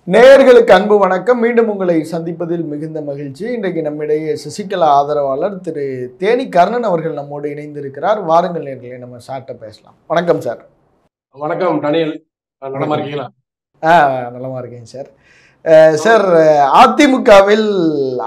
நேயர்களுக்கு அன்பு வணக்கம். மீண்டும் உங்களை சந்திப்பதில் மிகுந்த மகிழ்ச்சி. இன்றைக்கு நம்மிடையே சசிகலா ஆதரவாளர் திரு தேனி கர்ணன் அவர்கள் நம்மோடு இணைந்திருக்கிறார். வாருங்கள் நேயர்களே, நம்ம சார்ட்ட பேசலாம். வணக்கம் சார். வணக்கம் டனியல், நலமா இருக்கீங்களா? நலமா இருக்கேன் சார். சார், அதிமுகவில்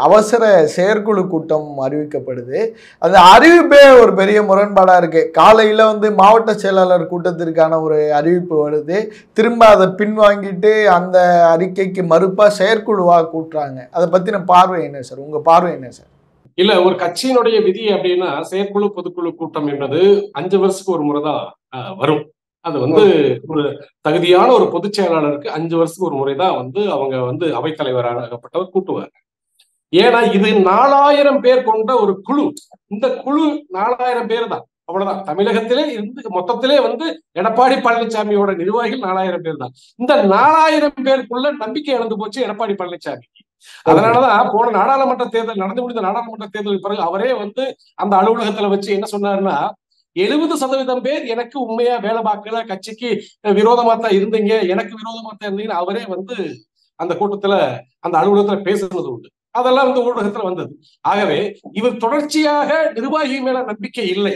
அவசர செயற்குழு கூட்டம் அறிவிக்கப்படுது. அந்த அறிவிப்பே ஒரு பெரிய முரண்பாடாக இருக்குது. காலையில் மாவட்ட செயலாளர் கூட்டத்திற்கான ஒரு அறிவிப்பு வருது. திரும்ப அதை பின்வாங்கிட்டு அந்த அறிக்கைக்கு மறுப்பாக செயற்குழுவாக கூட்டுறாங்க. அதை பற்றின பார்வை என்ன சார்? உங்கள் பார்வை என்ன சார்? இல்ல, ஒரு கட்சியினுடைய விதி அப்படின்னா செயற்குழு பொதுக்குழு கூட்டம் என்பது 5 வருஷத்துக்கு ஒரு முறை தான் வரும். அது ஒரு தகுதியான ஒரு பொதுச் செயலாளருக்கு 5 வருஷத்துக்கு ஒரு முறைதான் அவங்க அவைத்தலைவராகப்பட்டவர் கூட்டுவார். ஏன்னா இது 4000 பேர் கொண்ட ஒரு குழு. இந்த குழு 4000 பேர் தான், அவ்வளவுதான். தமிழகத்திலே இருந்து மொத்தத்திலே எடப்பாடி பழனிசாமியோட நிர்வாகிகள் 4000 பேர் தான். இந்த 4000 பேருக்குள்ள நம்பிக்கை இழந்து போச்சு எடப்பாடி பழனிசாமி. அதனாலதான் போன நாடாளுமன்ற தேர்தல் நடந்து முடிந்த நாடாளுமன்ற தேர்தலுக்கு பிறகு அவரே அந்த அலுவலகத்துல வச்சு என்ன சொன்னாருன்னா, 70% பேர் எனக்கு உண்மையா வேலை பார்க்கல, கட்சிக்கு விரோதமா தான் இருந்தீங்க, எனக்கு விரோதமா தான் இருந்தீங்கன்னு அவரே அந்த கூட்டத்துல அந்த அலுவலகத்துல பேசுறது உண்டு. அதெல்லாம் ஊடகத்துல வந்தது. ஆகவே இவர் தொடர்ச்சியாக நிர்வாகி மேல நம்பிக்கை இல்லை.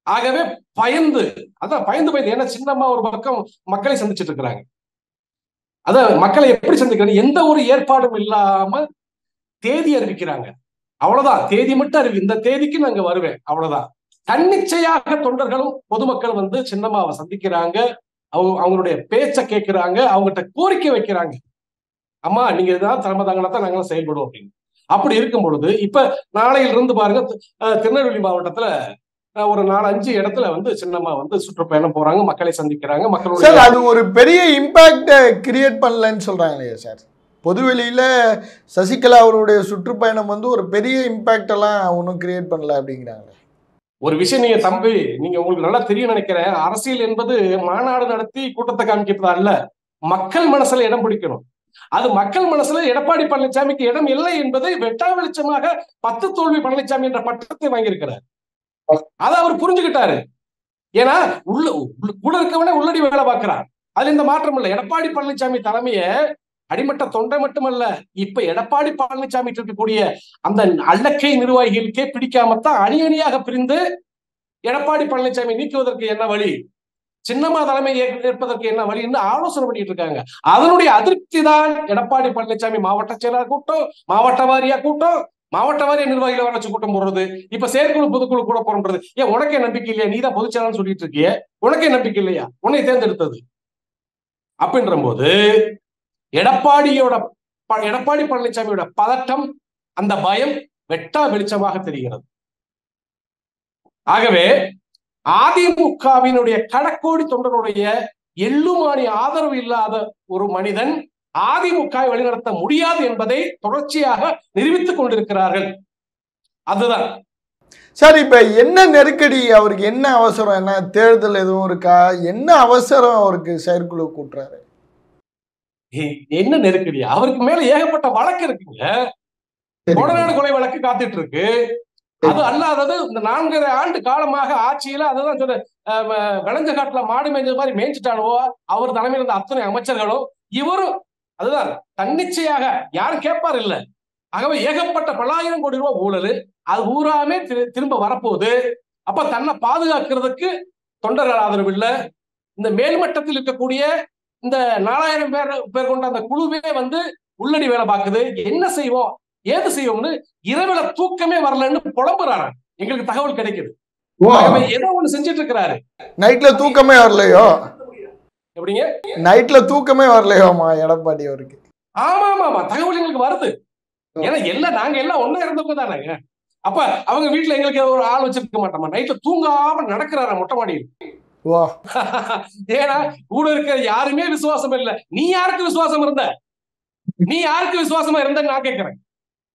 ஆகவே பயந்து ஏன்னா சின்னம்மா ஒரு பக்கம் மக்களை சந்திச்சுட்டு இருக்கிறாங்க. மக்களை எப்படி சந்திக்கிறாங்க? எந்த ஒரு ஏற்பாடும் இல்லாம தேதி அறிவிக்கிறாங்க. அவ்வளவுதான். தேதி மட்டும் அறிவி, இந்த தேதிக்கு நாங்க வருவேன், அவ்வளவுதான். தன்னிச்சையாக தொண்டர்களும் பொதுமக்கள் சின்னம்மாவை சந்திக்கிறாங்க. அவங்களுடைய பேச்சை கேட்கிறாங்க, அவங்ககிட்ட கோரிக்கை வைக்கிறாங்க. அம்மா, நீங்க ஏதாவது தலைமை தாங்கலாம் நாங்களும் செயல்படுவோம் அப்படின்னு. அப்படி இருக்கும் பொழுது இப்ப நாளையிலிருந்து பாருங்க, திருநெல்வேலி மாவட்டத்துல ஒரு 4-5 இடத்துல சின்னம்மா சுற்றுப்பயணம் போறாங்க, மக்களை சந்திக்கிறாங்க. மக்களோட அது ஒரு பெரிய இம்பாக்ட கிரியேட் பண்ணலன்னு சொல்றாங்க இல்லையா சார்? பொதுவெளியில சசிகலா அவருடைய சுற்றுப்பயணம் ஒரு பெரிய இம்பாக்ட் எல்லாம் ஒன்றும் கிரியேட் பண்ணல அப்படிங்கிறாங்க. ஒரு விஷயம் நீங்க உங்களுக்கு நல்லா தெரியும் நினைக்கிறேன். அரசியல் என்பது மாநாடு நடத்தி கூட்டத்தை காமிக்கிறதா இல்ல, மக்கள் மனசுல இடம் பிடிக்கணும். அது மக்கள் மனசுல எடப்பாடி பழனிசாமிக்கு இடம் இல்லை என்பதை வெட்டா வெளிச்சமாக 10 தோல்வி பழனிசாமி என்ற பட்டத்தை வாங்கியிருக்கிறார். அதை அவர் புரிஞ்சுக்கிட்டாரு. ஏன்னா கூட இருக்கவனே உள்ளடி வேலை பார்க்கிறார். அதுல இந்த மாற்றம் இல்லை. எடப்பாடி பழனிசாமி தலைமைய அடிமட்ட தொண்டை மட்டுமல்ல, இப்ப எடப்பாடி பழனிசாமி இருக்கக்கூடிய அந்த அல்லக்கை நிர்வாகிகளுக்கே பிடிக்காமத்தான் அணி அணியாக பிரிந்து எடப்பாடி பழனிசாமி நீக்குவதற்கு என்ன வழி, சின்னம்மா தலைமை ஏற்பதற்கு என்ன வழின்னு ஆலோசனை பண்ணிட்டு இருக்காங்க. அதனுடைய அதிருப்தி தான் எடப்பாடி பழனிசாமி மாவட்ட செயலாளர் கூட்டம், மாவட்ட வாரியா கூட்டம், மாவட்ட வாரிய நிர்வாகிகளை வர வச்சு கூட்டம் போடுறது, இப்ப செயற்குழு பொதுக்குழு கூட போடுறது. ஏன் உனக்கே நம்பிக்கை இல்லையா? நீதான் பொதுச் செயலாளர் சொல்லிட்டு இருக்கிய, உனக்கே நம்பிக்கை இல்லையா? உன்னை தேர்ந்தெடுத்தது அப்படின்ற போது எடப்பாடி பழனிசாமியோட பதட்டம், அந்த பயம் வெட்டா வெளிச்சமாக தெரிகிறது. ஆகவே அதிமுகவினுடைய கடக்கோடி தொண்டனுடைய எள்ளுமானி ஆதரவு இல்லாத ஒரு மனிதன் அதிமுகவை வழிநடத்த முடியாது என்பதை தொடர்ச்சியாக நிரூபித்துக் கொண்டிருக்கிறார்கள். அதுதான் சார். இப்ப என்ன நெருக்கடி அவருக்கு? என்ன அவசரம்? என்ன தேர்தல் எதுவும் இருக்கா? என்ன அவசரம் அவருக்கு செயற்குழு கூட்டுறாரு? என்ன நெருக்கடி? அவருக்கு மேல ஏகப்பட்ட வழக்கு இருக்குங்க. கொடநாடு கொலை வழக்கு காத்துட்டு இருக்கு. அது அல்லாதது இந்த 4.5 ஆண்டு காலமாக ஆட்சியில அதுதான் சொல்ல, விளைஞ்ச காட்டுல மாடு மேய்ஞ்சது மாதிரி மேய்ஞ்சிட்டானோ அவர் தலைமையில் இருந்த அத்தனை அமைச்சர்களும் இவரும். அதுதான் தன்னிச்சையாக யாரும் கேட்பார் இல்ல. ஆகவே ஏகப்பட்ட பல்லாயிரம் கோடி ரூபாய் ஊழல், அது ஊராமே திரும்ப வரப்போகுது. அப்ப தன்னை பாதுகாக்கிறதுக்கு தொண்டர்கள் ஆதரவு இல்லை. இந்த மேல்மட்டத்தில் இருக்கக்கூடிய இந்த 4000 பேர் கொண்ட அந்த குழுவே உள்ளடி வேலை பார்க்குது. என்ன செய்வோம், ஏது செய்வோம்னு இரவுல தூக்கமே வரலன்னு புலம்புறாரு. எங்களுக்கு தகவல் கிடைக்குது. ஏதோ ஒண்ணு செஞ்சுட்டு இருக்கிறாரு. நைட்ல தூக்கமே வரலையோ? எப்படிங்க நைட்ல தூக்கமே வரலையோமா எடப்பாடி அவருக்கு? ஆமா ஆமா ஆமா, தகவல் எங்களுக்கு வருது. ஏன்னா நாங்க எல்லாம் ஒண்ணா இருந்தவங்க தானேங்க. அப்ப அவங்க வீட்டுல எங்களுக்கு ஒரு ஆள் வச்சிருக்க மாட்டோமா? நைட்ல தூங்காம நடக்கிறாரு மொட்டை மாடியில். ஏன்னா கூட இருக்கிற யாருமே விசுவாசம் இல்ல. நீ யாருக்கு விசுவாசம் இருந்த? நீ யாருக்கு விசுவாசமா இருந்த நான் கேட்கிறேன்.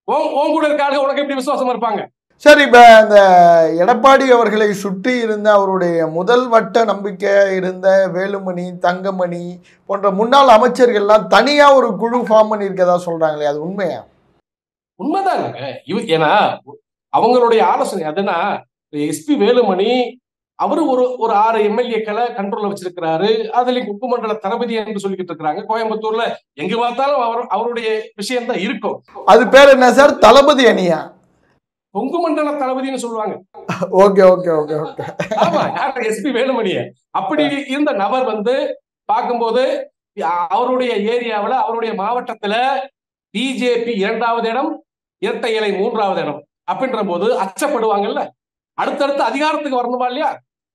உன் கூட இருக்க ஆளுங்க உனக்கு எப்படி விசுவாசமா இருப்பாங்க? சரி, இப்ப அந்த எடப்பாடி அவர்களை சுற்றி இருந்த அவருடைய முதல் வட்ட நம்பிக்கையா இருந்த வேலுமணி, தங்கமணி போன்ற முன்னாள் அமைச்சர்கள்லாம் தனியா ஒரு குழு ஃபார்ம் பண்ணியிருக்கதா சொல்றாங்களே, அது உண்மையா? உண்மைதாங்க. ஏன்னா அவங்களுடைய ஆலோசனை அதுனா, எஸ்பி வேலுமணி அவரு ஒரு 6 எம்எல்ஏக்களை கண்ட்ரோல்ல வச்சிருக்கிறாரு. அதுல உப்பு மண்டல தளபதி என்று சொல்லிக்கிட்டு இருக்கிறாங்க. கோயம்புத்தூர்ல எங்க பார்த்தாலும் அவருடைய விஷயம் தான் இருக்கும். அது பேர் என்ன சார்? தளபதி அணியா? கொங்கு மண்டல தளபதினு சொல்லுவாங்க. Okay okay okay okay. ஆமா, யார்? எஸ்பி வேலுமணிய. அப்படி இருந்த நபர் வந்து பார்க்கும்போது அவருடைய ஏரியாவில், அவருடைய மாவட்டத்துல பிஜேபி 2வது இடம், இரட்டை இலை 3வது இடம் அப்படின்ற போது அச்சப்படுவாங்கல்ல. அடுத்தடுத்து அதிகாரத்துக்கு வரணுமா இல்லையா?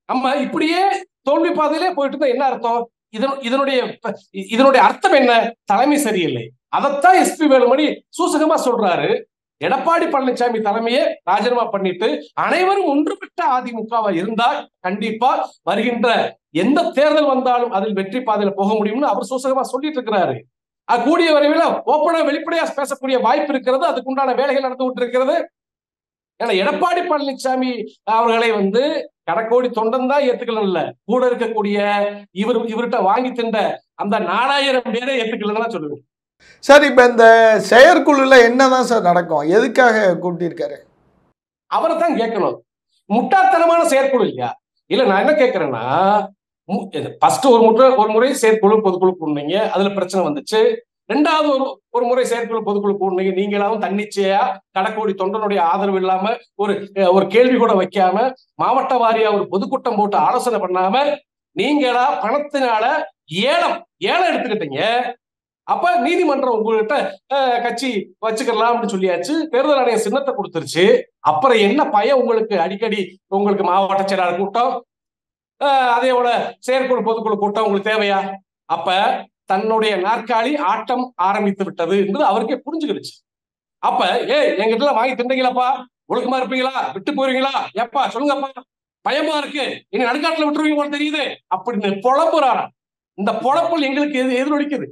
நம்ம இப்படியே தோல்வி பாதையிலே போயிட்டு இருந்தா என்ன அர்த்தம்? இதனுடைய அர்த்தம் என்ன? தலைமை சரியில்லை. அதைத்தான் எஸ்பி வேலுமணி சூசகமா சொல்றாரு. எடப்பாடி பழனிசாமி தலைமையை ராஜினாமா பண்ணிட்டு அனைவரும் ஒன்றுபட்ட அதிமுகவா இருந்தால் கண்டிப்பா வருகின்ற எந்த தேர்தல் வந்தாலும் அதில் வெற்றி பாதையில போக முடியும்னு அவர் சூசகமா சொல்லிட்டு இருக்கிறாரு. அது கூடிய விரைவில் ஓப்பனா வெளிப்படையா பேசக்கூடிய வாய்ப்பு இருக்கிறது. அதுக்குண்டான வேலைகள் நடந்து விட்டு இருக்கிறது. ஏன்னா எடப்பாடி பழனிசாமி அவர்களை வந்து கடக்கோடி தொண்டன் தான் ஏத்துக்கலாம் இல்ல, கூட இருக்கக்கூடிய இவர்கிட்ட வாங்கி தின்ற அந்த 4000 பேரை ஏத்துக்கலன்னு சொல்லுவேன். சார், இப்ப இந்த செயற்குழுல என்னதான் சார் நடக்கும்? எதுக்காக கூட்டியிருக்காரு? அவரை தான் கேட்கணும். முட்டாள்தனமான செயற்குழு இல்லையா? இல்ல, நான் என்ன கேட்கிறேன்னா, ஃபர்ஸ்ட் ஒரு முறை செயற்குழு பொதுக்குழு கூடுனீங்க, அதுல பிரச்சனை வந்துச்சு. 2வது ஒரு முறை செயற்குழு பொதுக்குழு கூடுனீங்க, நீங்களாவும் தன்னிச்சையா கடக்கோடி தொண்டனுடைய ஆதரவு இல்லாம ஒரு கேள்வி கூட வைக்காம மாவட்ட வாரியா ஒரு பொதுக்கூட்டம் போட்டு ஆலோசனை பண்ணாம நீங்களா பணத்தினால ஏலம் எடுத்துக்கிட்டீங்க. அப்ப நீதிமன்றம் உங்ககிட்ட கட்சி வச்சுக்கலாம் அப்படின்னு சொல்லியாச்சு. தேர்தல் ஆணையம் சின்னத்தை கொடுத்துருச்சு. அப்புறம் என்ன பயம் உங்களுக்கு? அடிக்கடி உங்களுக்கு மாவட்ட செயலாளர் கூட்டம், அதே போல செயற்குழு பொதுக்குழு கூட்டம் உங்களுக்கு தேவையா? அப்ப தன்னுடைய நாற்காலி ஆட்டம் ஆரம்பித்து விட்டது என்று அவருக்கே புரிஞ்சுக்கிடுச்சு. அப்ப எங்கிட்ட வாங்கி திண்டீங்களாப்பா, ஒழுக்கமா இருப்பீங்களா, விட்டு போயிருவீங்களா, எப்பா சொல்லுங்கப்பா, பயமா இருக்கு, இனி நடுக்காட்டுல விட்டுருவீங்க போல தெரியுது அப்படின்னு பொழப்புறாராம். இந்த பொழப்புள் எங்களுக்கு எதிரொலிக்குது.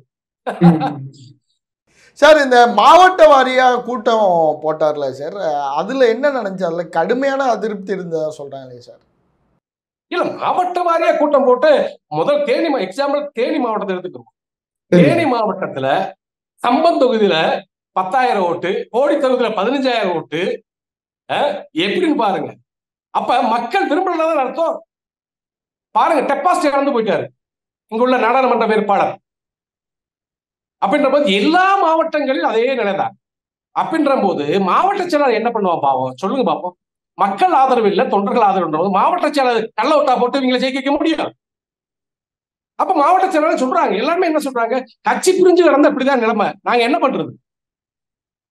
சார், இந்த மாவட்ட வாரியா கூட்டம் போட்டார்ல சார், அதுல என்ன நினைச்சார்ல? கடுமையான அதிருப்தி இருந்ததா சொல்றாங்களே சார். இல்ல, மாவட்ட வாரியா கூட்டம் போட்டு முதல் எக்ஸாம்பிள் தேனி மாவட்டத்தை எடுத்துக்கிறோம். தேனி மாவட்டத்துல சம்பத் தொகுதியில 10,000 ஓட்டு, கோடி தொகுதியில 15,000 ஓட்டு, எப்படின்னு பாருங்க. அப்ப மக்கள் விரும்பலதான் அர்த்தம். பாருங்க, டெபாசிட் இழந்து போயிட்டாரு இங்குள்ள நாடாளுமன்ற வேட்பாளர். அப்படின்ற போது எல்லா மாவட்டங்களிலும் அதே நிலைதான். அப்படின்ற போது மாவட்ட செயலாளர் என்ன பண்ணுவான் பாவம்? சொல்லுங்க பாப்போம். மக்கள் ஆதரவு இல்லை, தொண்டர்கள் ஆதரவு. மாவட்ட செயலாளர் கள்ள ஓட்டா போட்டு இவங்களை ஜெயிக்க முடியும்? அப்ப மாவட்ட செயலாளர் சொல்றாங்க, எல்லாருமே என்ன சொல்றாங்க? கட்சி பிரிஞ்சு கிடந்தா இப்படிதான் நிலைமை, நாங்க என்ன பண்றது?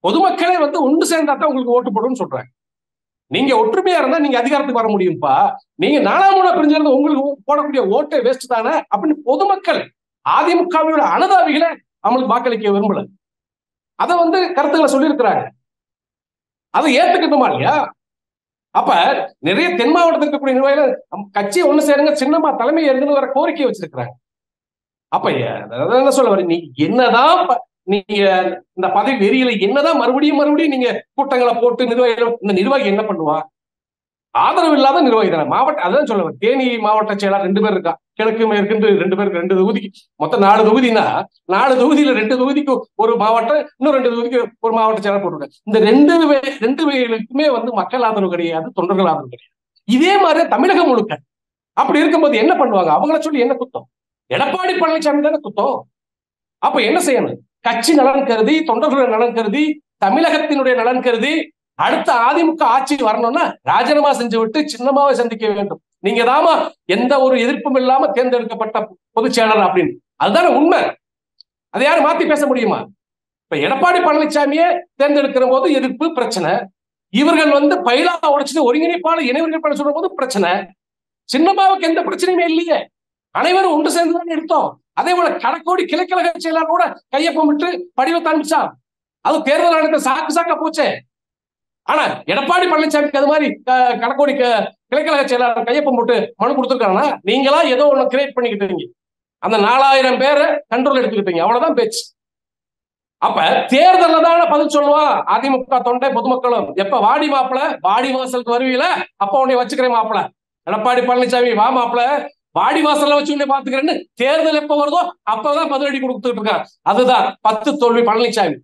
பொதுமக்களே வந்து ஒன்று சேர்ந்தாத்தான் உங்களுக்கு ஓட்டு போடுன்னு சொல்றாங்க. நீங்க ஒற்றுமையா இருந்தா நீங்க அதிகாரத்துக்கு வர முடியும்பா. நீங்க 4 முறை பிரிஞ்சிருந்தா உங்களுக்கு போடக்கூடிய ஓட்டை வேஸ்ட் தானே அப்படின்னு பொதுமக்கள் அதிமுகவோட அனுதாபிகளை அவங்களுக்கு வாக்களிக்க விரும்பல. அதை வந்து கருத்துக்களை சொல்லியிருக்கிறாங்க. அதை ஏத்துக்கணுமா இல்லையா? அப்ப நிறைய தென் மாவட்டத்தில் இருக்கக்கூடிய நிர்வாகிகள் கட்சியை ஒண்ணு சேருங்க, சின்னமா தலைமை ஏற்கனவே வர கோரிக்கை வச்சிருக்கிறாங்க. அப்ப என்ன சொல்ல வர, நீங்க என்னதான் நீங்க இந்த பதவி வெறியில என்னதான் மறுபடியும் நீங்க கூட்டங்களை போட்டு இந்த நிர்வாகி என்ன பண்ணுவான்? ஆதரவு இல்லாத நிர்வாகி தானே மாவட்ட. அதான் சொல்ல வர, தேனி மாவட்ட செயலாளர் 2 பேர் இருக்கா, கிழக்கு மேற்கு 2 பேருக்கு 2 தொகுதிக்கு மொத்தம் 4 தொகுதினா 4 தொகுதியில 2 தொகுதிக்கு ஒரு மாவட்டம், இன்னும் 2 தொகுதிக்கு ஒரு மாவட்ட செயலாளர் போட்டிருக்காங்க. இந்த 2 பேருக்குமே வந்து மக்கள் ஆதரவு கிடையாது, தொண்டர்கள் ஆதரவு கிடையாது. இதே மாதிரி தமிழகம் முழுக்க. அப்படி இருக்கும்போது என்ன பண்ணுவாங்க? அவங்கள சொல்லி என்ன குத்தம்? எடப்பாடி பழனிசாமி தானே குத்தம். அப்ப என்ன செய்யணும்? கட்சி நலன் கருதி, தொண்டர்களுடைய நலன் கருதி, தமிழகத்தினுடைய நலன் கருதி அடுத்த அதிமுக ஆட்சி வரணும்னா ராஜினாமா செஞ்சு விட்டு சின்னமாவை சந்திக்க வேண்டும். நீங்க தாமா எந்த ஒரு எதிர்ப்பும் இல்லாம தேர்ந்தெடுக்கப்பட்ட பொதுச் செயலாளர் அப்படின்னு. அதுதானே உண்மை. அதை யாரும் மாத்தி பேச முடியுமா? இப்ப எடப்பாடி பழனிசாமியே தேர்ந்தெடுக்கிற போது எதிர்ப்பு பிரச்சனை, இவர்கள் வந்து பயிலா உடைச்சிட்டு ஒருங்கிணைப்பாளர் இணைவர்கள் சொல்ற போது பிரச்சனை. சின்னமாவுக்கு எந்த பிரச்சனையுமே இல்லையே, அனைவரும் ஒன்று சேர்ந்துதான் எடுத்தோம். அதே போல கடக்கோடி கிளைக்கழக செயலாளர் கூட கையொப்பம் விட்டு படிவத்தை அனுப்பிச்சான். அது தேர்தல் ஆணையத்தை சாக்கா போச்சே. ஆனா எடப்பாடி பழனிசாமிக்கு அது மாதிரி கடக்கோடி கிளைக்கழக செயலாளர் கையொப்பம் போட்டு மனு கொடுத்துருக்காங்கன்னா நீங்களா ஏதோ ஒண்ணு கிரியேட் பண்ணிக்கிட்டீங்க, அந்த 4000 பேரை கண்ட்ரோல் எடுத்துக்கிட்டீங்க, அவ்வளவுதான் பேச்சு. அப்ப தேர்தல்ல தானே பதில் சொல்லுவான் அதிமுக தொண்டை பொதுமக்களும். எப்ப வாடி மாப்பிள, வாடி வாசலுக்கு வருவீல, அப்ப உன்னை வச்சுக்கிறேன் மாப்பிள, எடப்பாடி பழனிசாமி வா மாப்பிள, வாடி வாசல்ல வச்சு உன்னை பாத்துக்கிறேன்னு தேர்தல் எப்ப வருதோ அப்பதான் பதிலடி கொடுத்துட்டு இருக்கான். அதுதான் 10 தோல்வி பழனிசாமி.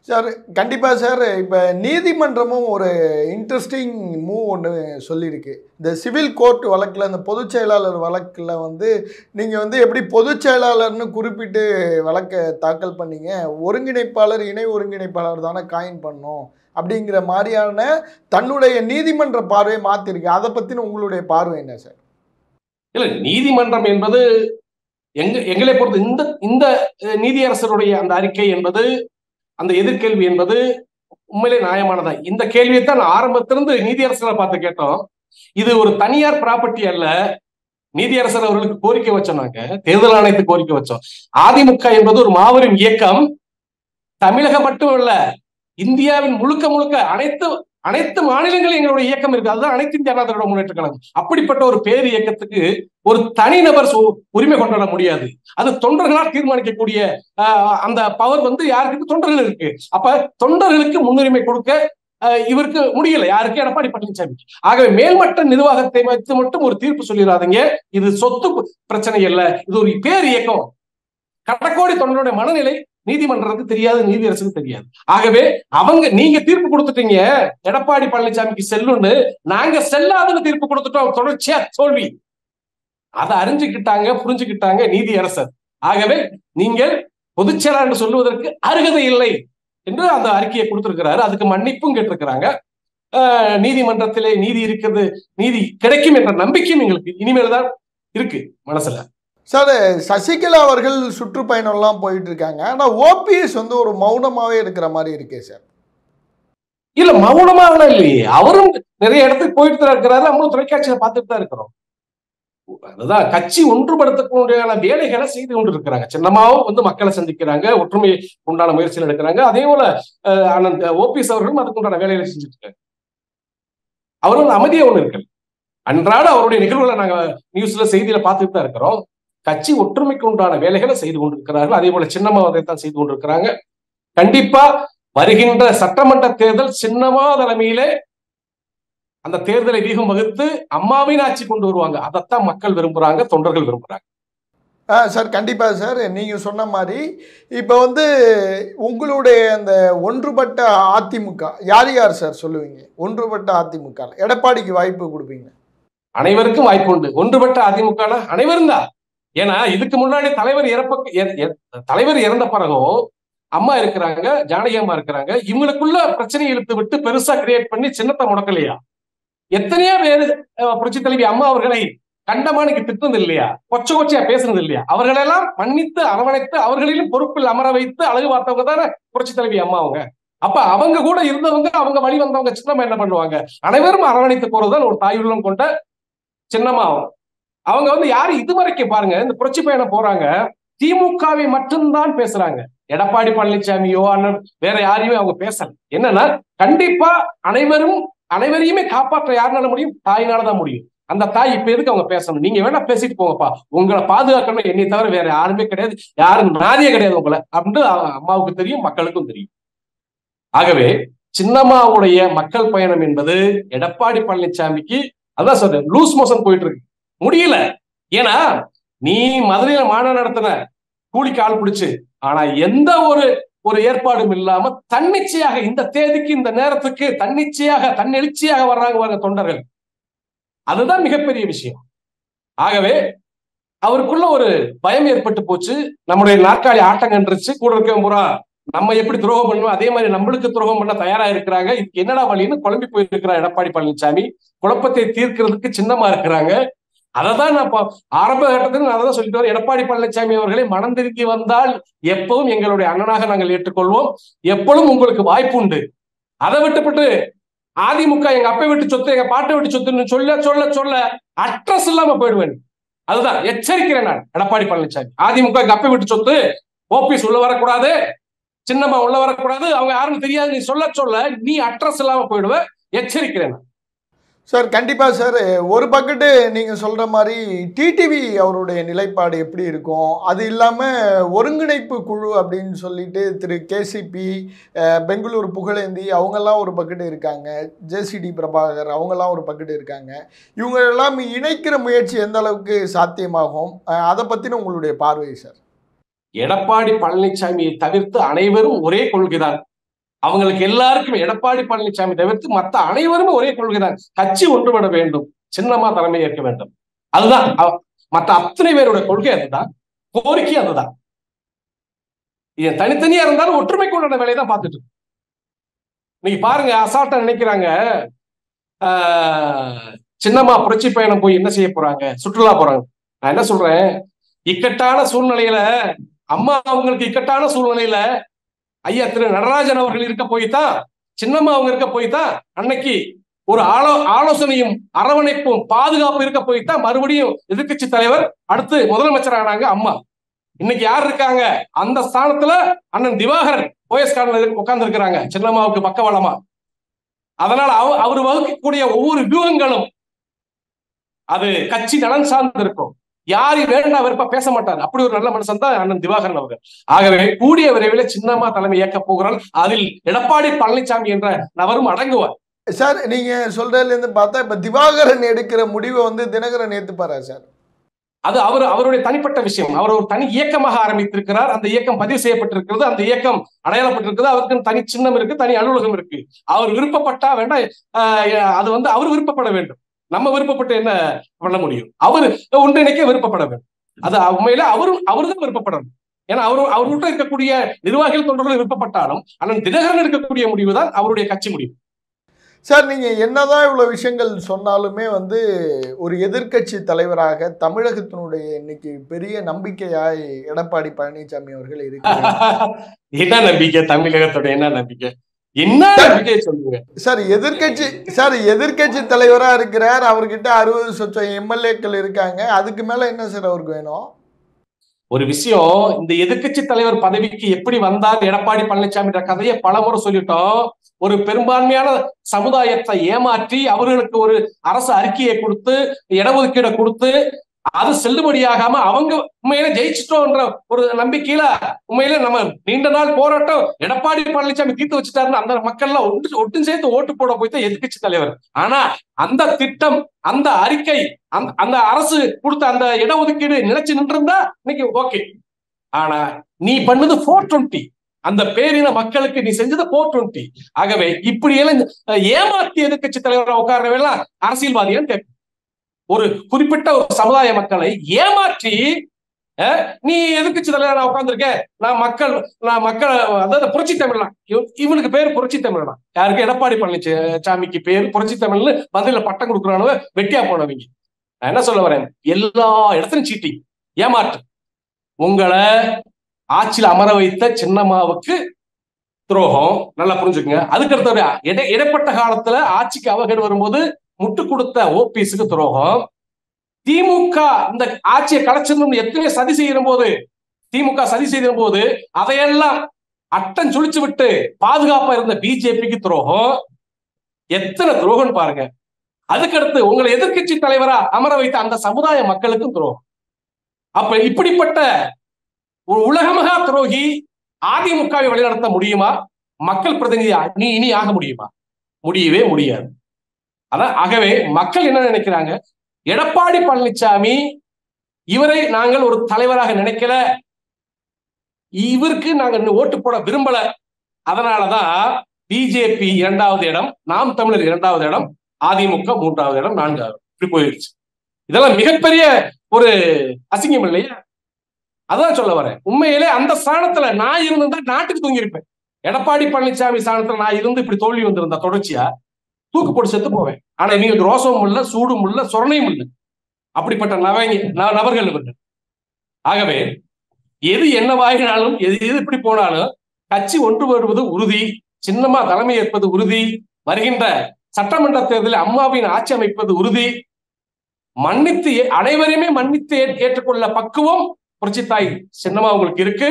சார் கண்டிப்பாக சார். இப்போ நீதிமன்றமும் ஒரு இன்ட்ரெஸ்டிங் மூவ் ஒன்று சொல்லியிருக்கு. இந்த சிவில் கோர்ட் வழக்கில், இந்த பொதுச் செயலாளர் வழக்கில் வந்து நீங்கள் வந்து எப்படி பொதுச் செயலாளர்னு குறிப்பிட்டு வழக்கை தாக்கல் பண்ணீங்க, ஒருங்கிணைப்பாளர் இணை ஒருங்கிணைப்பாளர் தானே காயின் பண்ணோம் அப்படிங்கிற மாதிரியான தன்னுடைய நீதிமன்ற பார்வையை மாற்றிருக்கு. அதை பற்றின உங்களுடைய பார்வை என்ன சார்? இல்லை, நீதிமன்றம் என்பது எங்களை பொறுத்து இந்த இந்த நீதியரசருடைய அந்த அறிக்கை என்பது, அந்த எதிர்கேள்வி என்பது உண்மையிலே நியாயமானதா. இந்த கேள்வியை தான் ஆரம்பத்திலிருந்து நீதியரசரை பார்த்து கேட்டோம். இது ஒரு தனியார் ப்ராப்பர்ட்டி அல்ல. நீதியரசர் அவர்களுக்கு கோரிக்கை வச்சோம், நாங்க தேர்தல் ஆணையத்துக்கு கோரிக்கை வச்சோம். அதிமுக என்பது ஒரு மாபெரும் இயக்கம். தமிழகம் மட்டுமல்ல, இந்தியாவின் முழுக்க முழுக்க அனைத்து மாநிலங்களும் எங்களுடைய இயக்கம் இருக்கு. அதுதான் அனைத்து இந்திய அண்ணா திராவிட முன்னேற்ற கழகம். அப்படிப்பட்ட ஒரு பேர் இயக்கத்துக்கு ஒரு தனிநபர் உரிமை கொண்டாட முடியாது. அது தொண்டர்களால் தீர்மானிக்கக்கூடிய அந்த பவர் வந்து யாருக்கு? தொண்டர்கள் இருக்கு. அப்ப தொண்டர்களுக்கு முன்னுரிமை கொடுக்க இவருக்கு முடியல. யாருக்கு? எடப்பாடி பழனிசாமி. ஆகவே மேல்மட்ட நிர்வாகத்தை வைத்து மட்டும் ஒரு தீர்ப்பு சொல்லிடாதீங்க. இது சொத்து பிரச்சனை அல்ல, இது ஒரு பேர் இயக்கம். கடக்கோடி தொண்டருடைய மனநிலை நீதிமன்றத்துக்கு தெரியாது, நீதியரசுக்கு தெரியாது. ஆகவே நீங்க தீர்ப்பு கொடுத்துட்டீங்க எடப்பாடி பழனிசாமிக்கு செல்லுன்னு, நாங்க செல்லாதுன்னு தீர்ப்பு கொடுத்துட்டோம். தொடர்ச்சியா தோல்வி. அதை அறிஞ்சுக்கிட்டாங்க, புரிஞ்சுக்கிட்டாங்க நீதியரசர். ஆகவே நீங்கள் பொதுச் செயலாளர் சொல்லுவதற்கு அருகதை இல்லை என்று அந்த அறிக்கையை கொடுத்திருக்கிறாரு. அதுக்கு மன்னிப்பும் கேட்டிருக்கிறாங்க. நீதிமன்றத்திலே நீதி இருக்கிறது, நீதி கிடைக்கும் என்ற நம்பிக்கையும் எங்களுக்கு இனிமேல் தான் இருக்கு மனசுல. சார், சசிகலா அவர்கள் சுற்றுப்பயணம்லாம் போயிட்டு இருக்காங்க. ஆனால் ஓபிஎஸ் வந்து ஒரு மௌனமாவே இருக்கிற மாதிரி இருக்கே சார். இல்ல, மௌனமாக இல்லையே, அவரும் நிறைய இடத்துக்கு போயிட்டு தான் இருக்கிறாரு. நம்மளும் தொலைக்காட்சியில பார்த்துட்டு தான் இருக்கிறோம். அதுதான் கட்சி ஒன்றுபடுத்தக்கூடிய வேலைகளை செய்து கொண்டு இருக்கிறாங்க. சின்னமாவும் வந்து மக்களை சந்திக்கிறாங்க, ஒற்றுமை உண்டான முயற்சிகள் எடுக்கிறாங்க. அதே போல ஓபிஎஸ் அவர்களும் அதுக்கு உண்டான வேலைகளை செஞ்சுட்டு இருக்காங்க. அவரும் அமைதியா ஒண்ணு இருக்கு. அன்றாட அவருடைய நிகழ்வுகளை நாங்க நியூஸ்ல செய்தியில பார்த்துட்டு தான் இருக்கிறோம். கட்சி ஒற்றுமைக்கு உண்டான வேலைகளை செய்து கொண்டிருக்கிறார்கள். அதே போல சின்னம்மா தான் செய்து கொண்டிருக்கிறாங்க. கண்டிப்பா வருகின்ற சட்டமன்ற தேர்தல் சின்னம்மா தலைமையிலே அந்த தேர்தலை வீகம் வகுத்து அம்மாவின் ஆட்சி கொண்டு வருவாங்க. அதைத்தான் மக்கள் விரும்புறாங்க, தொண்டர்கள் விரும்புறாங்க. சார் கண்டிப்பா சார். நீங்க சொன்ன மாதிரி இப்ப வந்து உங்களுடைய அந்த ஒன்றுபட்ட அதிமுக யார் யார் சார் சொல்லுவீங்க? ஒன்றுபட்ட அதிமுக எடப்பாடிக்கு வாய்ப்பு கொடுப்பீங்க? அனைவருக்கும் வாய்ப்பு உண்டு. ஒன்றுபட்ட அதிமுக அனைவரும் தான். ஏன்னா இதுக்கு முன்னாடி தலைவர் இறந்த பிறகும் அம்மா இருக்கிறாங்க, ஜானகி அம்மா இருக்கிறாங்க. இவங்களுக்குள்ள பிரச்சனையை இழுத்து விட்டு பெருசா கிரியேட் பண்ணி சின்னத்தை முடக்கலையா? எத்தனையோ பேரு புரட்சி தலைவி அம்மா அவர்களை கண்டமானிக்கு திட்டுனது இல்லையா? கொச்சையா பேசுனது இல்லையா? அவர்களெல்லாம் மன்னித்து அரவணைத்து அவர்களிலும் பொறுப்பில் அமர வைத்து அழகு பார்த்தவங்க தானே புரட்சி தலைவி அம்மா அவங்க. அப்ப அவங்க கூட இருந்தவங்க, அவங்க வழி வந்தவங்க சின்னம்மா என்ன பண்ணுவாங்க? அனைவரும் அரவணைத்து போறதுதான் ஒரு தாயுள்ளம் கொண்ட சின்னம்மா. அவங்க வந்து யாரு இதுவரைக்கும் பாருங்க, இந்த புரட்சி பயணம் போறாங்க, திமுகவை மட்டும்தான் பேசுறாங்க. எடப்பாடி பழனிசாமியோ அண்ணன் வேற யாரையுமே அவங்க பேசல. என்னன்னா கண்டிப்பா அனைவரையுமே காப்பாற்ற யாருனால முடியும்? தாயினாலதான் முடியும். அந்த தாய் இப்ப எதுக்கு அவங்க பேசணும்? நீங்க வேணா பேசிட்டு போங்கப்பா, உங்களை பாதுகாக்கணும் என்னை தவிர வேற யாருமே கிடையாது, யாரும் நாதியே கிடையாது உங்களை அப்படின்னு அம்மாவுக்கு தெரியும், மக்களுக்கும் தெரியும். ஆகவே சின்னம்மாவுடைய மக்கள் பயணம் என்பது எடப்பாடி பழனிசாமிக்கு அதான் சொல்றேன், லூஸ் மோஷன் போயிட்டு இருக்கு, முடியல. ஏன்னா நீ மதுரையில மாநாடு நடத்தின கூலிக்கு ஆள் பிடிச்சு, ஆனா எந்த ஒரு ஏற்பாடும் இல்லாம தன்னிச்சையாக இந்த தேதிக்கு இந்த நேரத்துக்கு தன்னெழுச்சியாக வர்றாங்க தொண்டர்கள். அதுதான் மிகப்பெரிய விஷயம். ஆகவே அவருக்குள்ள ஒரு பயம் ஏற்பட்டு போச்சு. நம்முடைய நாற்காலி ஆட்டம் கண்டுருச்சு, கூட இருக்க முறா நம்ம எப்படி துரோகம் பண்ணுவோம் அதே மாதிரி நம்மளுக்கு துரோகம் பண்ண தயாரா இருக்கிறாங்க. இதுக்கு என்னடா வழின்னு குழம்பி போயிருக்கிறார் எடப்பாடி பழனிசாமி. குழப்பத்தை தீர்க்கிறதுக்கு சின்னமா இருக்கிறாங்க. அதைதான் நான் ஆரம்ப கட்டத்தில் நான் அதான் சொல்லிட்டு வரேன். எடப்பாடி பழனிசாமி அவர்களை மனம் திரும்பி வந்தால் எப்பவும் எங்களுடைய அண்ணனாக நாங்கள் ஏற்றுக்கொள்வோம், எப்பொழுதும் உங்களுக்கு வாய்ப்பு உண்டு. அதை விட்டுப்பட்டு அதிமுக எங்க அப்பை விட்டு சொத்து, எங்க பாட்டை விட்டு சொத்துன்னு சொல்ல சொல்ல சொல்ல அட்ரஸ் இல்லாம போயிடுவேன். அதுதான் எச்சரிக்கிறேன் நான் எடப்பாடி பழனிசாமி. அதிமுக எங்க அப்பை விட்டு சொத்து, ஓபிஎஸ் உள்ள வரக்கூடாது, சின்னம்மா உள்ள வரக்கூடாது, அவங்க யாருன்னு தெரியாது, நீ சொல்ல சொல்ல நீ அட்ரஸ் இல்லாம போயிடுவ, எச்சரிக்கிறேன் சார். கண்டிப்பாக சார். ஒரு பக்கெட்டு நீங்கள் சொல்கிற மாதிரி டிடிவி அவருடைய நிலைப்பாடு எப்படி இருக்கும்? அது இல்லாமல் ஒருங்கிணைப்பு குழு அப்படின்னு சொல்லிட்டு திரு கேசிபி, பெங்களூர் புகழேந்தி அவங்கெல்லாம் ஒரு பக்கெட்டு இருக்காங்க, ஜேசிடி பிரபாகர் அவங்கெல்லாம் ஒரு பக்கெட்டு இருக்காங்க. இவங்க எல்லாம் இணைக்கிற முயற்சி எந்த அளவுக்கு சாத்தியமாகும்? அதை பற்றின உங்களுடைய பார்வை சார். எடப்பாடி பழனிசாமியை தவிர்த்து அனைவரும் ஒரே கொள்கைதான். அவங்களுக்கு எல்லாருக்கும் எடப்பாடி பழனிசாமி தவிர்த்து மற்ற அனைவருமே ஒரே கொள்கை தான், கட்சி ஒன்றுபட வேண்டும், சின்னமா தலைமை ஏற்க வேண்டும். அதுதான் மற்ற அத்தனை பேருடைய கொள்கை, அதுதான் கோரிக்கை, அதுதான். இது தனித்தனியா இருந்தாலும் ஒற்றுமை கொண்டாட வேலையை தான் பார்த்துட்டு இருக்கு. நீங்க பாருங்க, அசால்ட்டா நினைக்கிறாங்க சின்னம்மா புரட்சி பயணம் போய் என்ன செய்ய போறாங்க, சுற்றுலா போறாங்க. நான் என்ன சொல்றேன், இக்கட்டான சூழ்நிலையில அம்மா அவங்களுக்கு இக்கட்டான சூழ்நிலையில ஐயா திரு நடராஜன் அவர்கள் இருக்க போய்தான், சின்னம்மா அவங்க இருக்க போய்தான் அன்னைக்கு ஒரு ஆலோசனையும் அரவணைப்பும் பாதுகாப்பு இருக்க போய்தான் மறுபடியும் எதிர்கட்சி தலைவர் அடுத்து முதலமைச்சர் ஆனாங்க அம்மா. இன்னைக்கு யார் இருக்காங்க அந்த ஸ்தானத்துல? அண்ணன் திவாகரன் ஓஎஸ் கார்டுல உட்கார்ந்து இருக்கிறாங்க சின்னம்மாவுக்கு பக்கபலமா. அதனால அவர் வகுக்கக்கூடிய ஒவ்வொரு வியூகங்களும் அது கட்சி நலன் சார்ந்து இருக்கும். யாரையும் வேண்டாம் வெறுப்பா பேச மாட்டார். அப்படி ஒரு நல்ல மனுஷன் தான் அண்ணன் திவாகரன் அவர்கள். ஆகவே கூடிய விரைவில் சின்னம்மா தலைமை இயக்க போகிறார். அதில் எடப்பாடி பழனிசாமி என்ற நபரும் அடங்குவார். சார் நீங்க சொல்றதுல இருந்து பார்த்தா இப்ப திவாகரன் எடுக்கிற முடிவை வந்து தினகரன் ஏத்துப்பாரா சார்? அது அவருடைய தனிப்பட்ட விஷயம். அவர் ஒரு தனி இயக்கமாக ஆரம்பித்திருக்கிறார். அந்த இயக்கம் பதிவு செய்யப்பட்டிருக்கிறது, அந்த இயக்கம் அடையாளப்பட்டிருக்கிறது. அவருக்கு தனி சின்னம் இருக்கு, தனி அலுவலகம் இருக்கு. அவர் விருப்பப்பட்டா வேண்டாம், அது வந்து அவர் விருப்பப்பட வேண்டும். நம்ம விருப்பப்பட்டு என்ன பண்ண முடியும்? அவர் ஒன்றிணைக்க விருப்பப்பட வேண்டும். அது உண்மையில அவருதான் விருப்பப்படணும். ஏன்னா அவர்கிட்ட இருக்கக்கூடிய நிர்வாகிகள் தொண்டர்கள் விருப்பப்பட்டாலும் அண்ணன் தினகரன் எடுக்கக்கூடிய முடிவு தான் அவருடைய கட்சி முடிவு. சார் நீங்க என்னதான் இவ்வளவு விஷயங்கள் சொன்னாலுமே வந்து ஒரு எதிர்கட்சி தலைவராக தமிழகத்தினுடைய இன்னைக்கு பெரிய நம்பிக்கையாய் எடப்பாடி பழனிசாமி அவர்கள் இருக்கிறார். என்ன நம்பிக்கை? தமிழகத்துடைய என்ன நம்பிக்கை? என்ன நம்பிக்கை சொல்லுங்க சார். எதிர்கட்சி தலைவரா இருக்கிறார். அவர்கிட்ட 60% எம்எல்ஏக்கள் இருக்காங்க. அதுக்கு மேல என்ன சார் அவருக்கு வேணும்? ஒரு விஷயம், இந்த எதிர்கட்சி தலைவர் பதவிக்கு எப்படி வந்தார் எடப்பாடி பழனிசாமி கதையை பலமுறை சொல்லிட்டோம். ஒரு பெரும்பான்மையான சமுதாயத்தை ஏமாற்றி அவர்களுக்கு ஒரு அரசு அறிக்கையை கொடுத்து இடஒதுக்கீடை கொடுத்து அது செல்லுபடியாகாம அவங்க உண்மையில ஜெயிச்சிட்டோம்ன்ற ஒரு நம்பிக்கையில உண்மையில நம்ம நீண்ட நாள் போராட்டம் எடப்பாடி பழனிசாமி தீர்த்து வச்சுட்டாருன்னு அந்த மக்கள்லாம் ஒட்டு சேர்த்து ஓட்டு போட போய்தான் எதிர்கட்சி தலைவர். ஆனா அந்த திட்டம், அந்த அறிக்கை, அந்த அரசு கொடுத்த அந்த இடஒதுக்கீடு நிலைச்சு நின்றிருந்தா இன்னைக்கு ஓகே. ஆனா நீ பண்ணது 420, அந்த பேரின மக்களுக்கு நீ செஞ்சது 420. ஆகவே இப்படி எல்லாம் ஏமாத்தி எதிர்கட்சி தலைவராக உட்கார்றவெல்லாம் அரசியல்வாதிகள் கேட்கும். ஒரு குறிப்பிட்ட ஒரு சமுதாய மக்களை ஏமாற்றி நீ எதிர்கட்சி தலைவராக உட்கார்ந்துருக்க, நான் மக்கள் அதாவது புரட்சி தமிழ்னா, இவனுக்கு பேர் புரட்சி தமிழ்னா, யாருக்கு? எடப்பாடி பழனிசாமிக்கு பேர் புரட்சி தமிழ்னு பதில பட்டம் கொடுக்குறானவ வெட்டியா போனவங்க. நான் என்ன சொல்ல வரேன், எல்லா இடத்துலையும் சீட்டிங், ஏமாற்று. உங்களை ஆட்சியில் அமர வைத்த சின்னம்மாவுக்கு துரோகம், நல்லா புரிஞ்சுக்குங்க. அதுக்கடுத்த இடைப்பட்ட காலத்துல ஆட்சிக்கு அவகேடு வரும்போது முட்டு கொடுத்த ஓபிஎஸ்க்கு துரோகம். திமுக இந்த ஆட்சியை கலைச்சிடணும் எத்தனை சதி செய்யும் போது, திமுக சதி செய்த போது அதையெல்லாம் அட்டம் சுழிச்சு விட்டு பாதுகாப்பா இருந்த பிஜேபிக்கு துரோகம். எத்தனை துரோகம் பாருங்க. அதுக்கடுத்து உங்களை எதிர்கட்சி தலைவரா அமர வைத்த அந்த சமுதாய மக்களுக்கும் துரோகம். அப்ப இப்படிப்பட்ட ஒரு உலகமகா துரோகி அதிமுகவை வழிநடத்த முடியுமா? மக்கள் பிரதிநிதி நீ இனி ஆக முடியுமா? முடியவே முடியாது. அதான். ஆகவே மக்கள் என்ன நினைக்கிறாங்க, எடப்பாடி பழனிசாமி இவரை நாங்கள் ஒரு தலைவராக நினைக்கல, இவருக்கு நாங்கள் ஓட்டு போட விரும்பல. அதனாலதான் பிஜேபி 2வது இடம், நாம் தமிழர் 2வது இடம், அதிமுக 3வது இடம், 4வது இப்படி போயிடுச்சு. இதெல்லாம் மிகப்பெரிய ஒரு அசிங்கம் இல்லையா? அதான் சொல்ல வரேன். உண்மையிலே அந்த ஸ்தானத்துல நான் இருந்திருந்தா நாட்டுக்கு தூங்கியிருப்பேன். எடப்பாடி பழனிசாமி ஸ்தானத்துல நான் இருந்து இப்படி தோல்வி வந்திருந்தா தொடர்ச்சியா தூக்கு போட்டு செத்து போவேன். ஆனா இவங்களுக்கு ரோசமும் இல்ல, சூடும் இல்ல, சொரணையும் இல்லை. அப்படிப்பட்ட நபர்கள் இவர்கள். ஆகவே எது என்னவாயினாலும் எது இப்படி போனாலும் கட்சி ஒன்று வருவது உறுதி, சின்னமா தலைமை ஏற்பது உறுதி, வருகின்ற சட்டமன்ற தேர்தலில் அம்மாவின் ஆட்சி அமைப்பது உறுதி, மன்னித்து அனைவரையுமே மன்னித்து ஏற்றுக்கொள்ள பக்குவம் புரட்சித்தாய் சின்னமா உங்களுக்கு இருக்கு.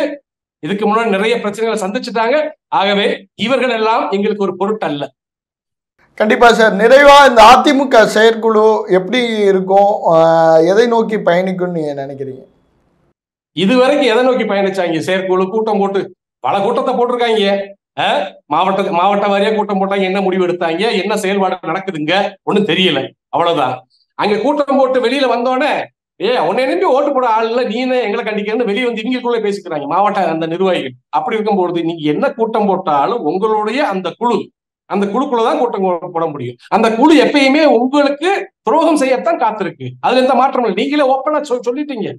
இதுக்கு முன்னாடி நிறைய பிரச்சனைகளை சந்திச்சுட்டாங்க. ஆகவே இவர்கள் எல்லாம் எங்களுக்கு ஒரு பொருட்டு அல்ல. கண்டிப்பா சார். நிறைவா இந்த அதிமுக செயற்குழு எப்படி இருக்கும், எதை நோக்கி பயணிக்கும் நீங்க நினைக்கிறீங்க? இதுவரைக்கும் எதை நோக்கி பயணிச்சாங்க? செயற்குழு கூட்டம் போட்டு பல கூட்டத்தை போட்டிருக்காங்க. மாவட்ட வாரியா கூட்டம் போட்டாங்க. என்ன முடிவு எடுத்தாங்க, என்ன செயல்பாடு நடக்குதுங்க ஒண்ணும் தெரியல. அவ்வளவுதான். அங்க கூட்டம் போட்டு வெளியில வந்தோடனே உன்னை நம்பி ஓட்டு போட ஆள் இல்ல, நீ என்ன எங்களை கண்டிக்கிறன்னு வெளியே வந்து இவங்களுக்குள்ள பேசிக்கிறாங்க மாவட்ட அந்த நிர்வாகிகள். அப்படி இருக்கும்போது நீங்க என்ன கூட்டம் போட்டாலும் உங்களுடைய அந்த குழுக்குள்ளதான் கூட்டம் போட முடியும். அந்த குழு எப்பயுமே உங்களுக்கு துரோகம் செய்யத்தான் காத்திருக்கு. அதுல எந்த மாற்றம் இல்லை. நீங்களே ஓப்பனா சொல்லிட்டீங்க,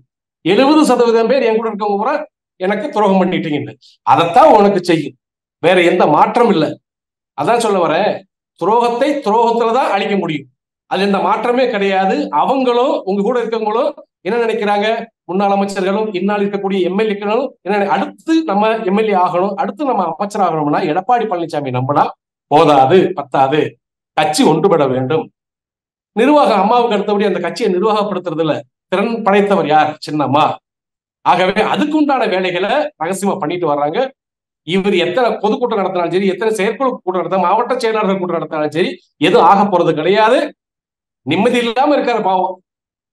70% பேர் என் கூட இருக்கவங்க கூட எனக்கு துரோகம் பண்ணிட்டீங்கன்னு. அதைத்தான் உனக்கு செய்யும், வேற எந்த மாற்றம் இல்லை. அதான் சொல்ல வர, துரோகத்தை துரோகத்துலதான் அழிக்க முடியும். அது எந்த மாற்றமே கிடையாது. அவங்களும் உங்க கூட இருக்கவங்களும் என்ன நினைக்கிறாங்க, முன்னாள் அமைச்சர்களும் இந்நாள் இருக்கக்கூடிய எம்எல்ஏக்களும் என்ன, அடுத்து நம்ம எம்எல்ஏ ஆகணும், அடுத்து நம்ம அமைச்சர் ஆகணும்னா எடப்பாடி பழனிசாமி நம்பினா போதாது, பத்தாது, கட்சி ஒன்றுபட வேண்டும். நிர்வாகம் அம்மாவுக்கு அடுத்தபடி அந்த கட்சியை நிர்வாகப்படுத்துறதுல திறன் படைத்தவர் யார்? சின்னம்மா. ஆகவே அதுக்குண்டான வேலைகளை ரகசியமா பண்ணிட்டு வர்றாங்க. இவர் எத்தனை பொதுக்கூட்டம் நடத்தினாலும் சரி, எத்தனை செயற்குழு கூட்டம் நடத்த, மாவட்ட செயலாளர்கள் கூட்டம் நடத்தினாலும் சரி, எதுவும் ஆக போறது கிடையாது. நிம்மதி இல்லாம இருக்காரு பாவம்.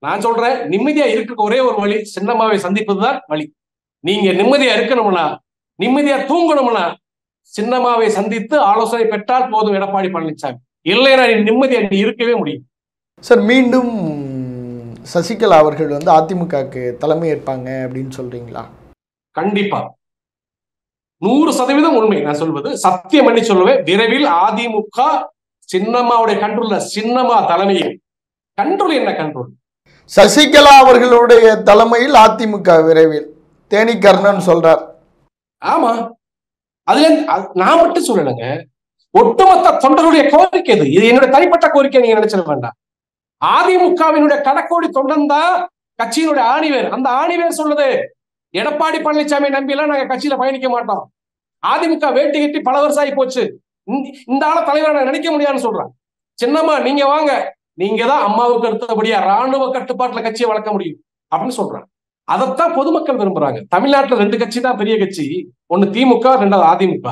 நான் சொல்றேன், நிம்மதியா இருக்க ஒரே ஒரு வழி சின்னம்மாவை சந்திப்பதுதான் வழி. நீங்க நிம்மதியா இருக்கணும்னா, நிம்மதியா தூங்கணும்னா சின்னம்மாவை சந்தித்து ஆலோசனை பெற்றால் போதும் எடப்பாடி பழனிசாமி. இல்லைன்னா நிம்மதியா நீ இருக்கவே முடியும். சார், மீண்டும் சசிகலா அவர்கள் வந்து அதிமுகக்கு தலைமை ஏற்பாங்க அப்படின்னு சொல்றீங்களா? கண்டிப்பா 100% உண்மை. நான் சொல்வது சத்தியம் பண்ணி சொல்லுவேன். விரைவில் அதிமுக சின்னம்மாவுடைய கண்ட்ரோல்ல, சின்னம்மா தலைமையில். கண்ட்ரோல் என்ன கண்ட்ரோல்? சசிகலா அவர்களுடைய தலைமையில் அதிமுக விரைவில், தேனி கர்ணன் சொல்றார். ஆமா, அதுல நான் மட்டும் சொல்லலைங்க, ஒட்டுமொத்த தொண்டர்களுடைய கோரிக்கை இது. இது என்னுடைய தனிப்பட்ட கோரிக்கை, நீங்க நினைச்சிட வேண்டாம். அதிமுகவினுடைய கடக்கோடி தொண்டன் தான் கட்சியினுடைய ஆணிவேர். அந்த ஆணிவேர் சொல்லுது, எடப்பாடி பழனிசாமி நம்பியெல்லாம் நாங்க கட்சியில பயணிக்க மாட்டோம். அதிமுக வேட்டி கட்டி பல வருஷம் ஆகி போச்சு, இந்த ஆள தலைவரை நான் நினைக்க முடியாதுன்னு சொல்றான். சின்னம்மா நீங்க வாங்க, நீங்க தான் அம்மாவுக்கு அடுத்தபடியா ராணுவ கட்டுப்பாட்டுல கட்சியை வளர்க்க முடியும் அப்படின்னு சொல்றாங்க. அதைத்தான் பொதுமக்கள் விரும்புறாங்க. தமிழ்நாட்டுல 2 கட்சி தான் பெரிய கட்சி, ஒண்ணு திமுக, 2வது அதிமுக.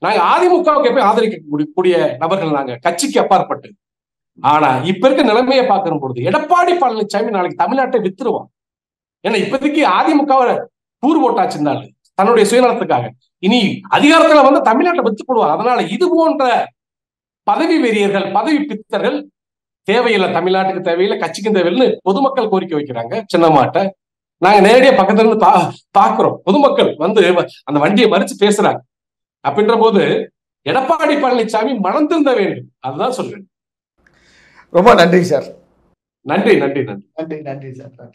நாங்க அதிமுகவுக்கு எப்பயும் ஆதரிக்க கூடிய நபர்கள், நாங்க கட்சிக்கு அப்பாற்பட்டு. ஆனா இப்ப இருக்க நிலைமையை பார்க்கிற பொழுது எடப்பாடி பழனிசாமி நாளைக்கு தமிழ்நாட்டை வித்துருவான். ஏன்னா இப்போதைக்கு அதிமுகவை கூறு போட்டாச்சுருந்தாலும் தன்னுடைய சுயநலத்துக்காக, இனி அதிகாரத்துல வந்து தமிழ்நாட்டை வித்து போடுவாங்க. அதனால இது போன்ற பதவி வெறியர்கள், பதவி பித்தர்கள் தேவையில்லை, தமிழ்நாட்டுக்கு தேவையில்லை, கட்சிக்கும் தேவையில்லை பொதுமக்கள் கோரிக்கை வைக்கிறாங்க. சின்னம்மாட்ட நாங்க நேரடியா பக்கத்துல இருந்து பாக்குறோம். பொதுமக்கள் வந்து அந்த வண்டியை மறிச்சு பேசுறாங்க. அப்படின்ற போது எடப்பாடி பழனிசாமி மனம் திருந்த வேண்டும், அதுதான் சொல்றேன். ரொம்ப நன்றி சார். நன்றி நன்றி நன்றி நன்றி நன்றி சார்.